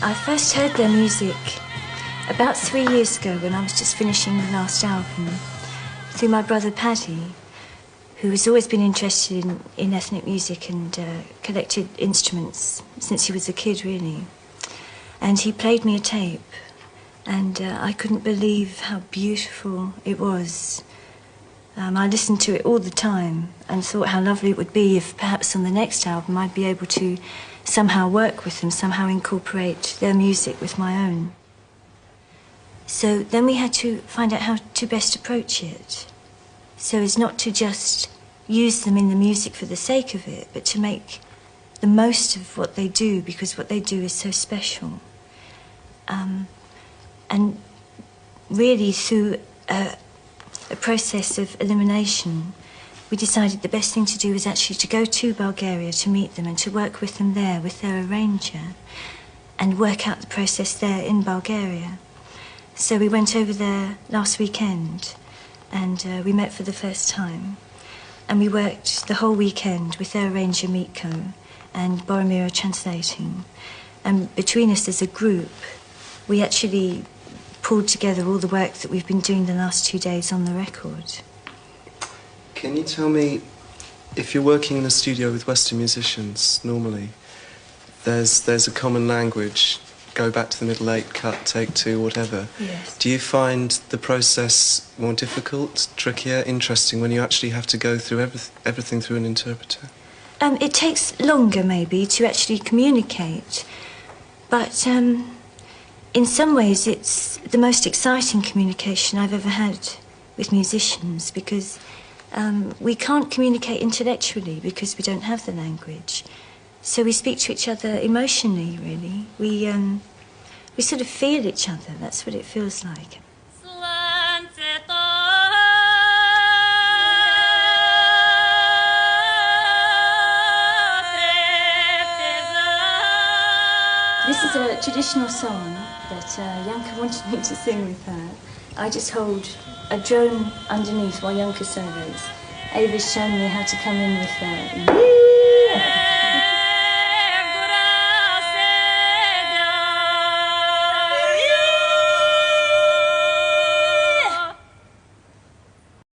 I first heard their music about 3 years ago when I was just finishing the last album through my brother Paddy, who has always been interested in ethnic music and collected instruments since he was a kid, really. And he played me a tape, and I couldn't believe how beautiful it was. I listened to it all the time and thought how lovely it would be if perhaps on the next album I'd be able to somehow work with them, somehow incorporate their music with my own. So then we had to find out how to best approach it, so as not to just use them in the music for the sake of it, but to make the most of what they do, because what they do is so special. And really through a process of elimination, we decided the best thing to do was actually to go to Bulgaria to meet them and to work with them there, with their arranger, and work out the process there in Bulgaria. So we went over there last weekend, and we met for the first time. And we worked the whole weekend with their arranger Miko and Boromira translating. And between us as a group, we actually pulled together all the work that we've been doing the last 2 days on the record. Can you tell me, if you're working in a studio with Western musicians, normally, there's a common language, go back to the middle eight, cut, take two, whatever. Yes. Do you find the process more difficult, trickier, interesting when you actually have to go through everything through an interpreter? It takes longer, maybe, to actually communicate, but in some ways it's the most exciting communication I've ever had with musicians, because we can't communicate intellectually because we don't have the language. So we speak to each other emotionally, really. We sort of feel each other, that's what it feels like. This is a traditional song that Janka wanted me to sing with her. I just hold a drone underneath while Janka solos. Ava's shown me how to come in with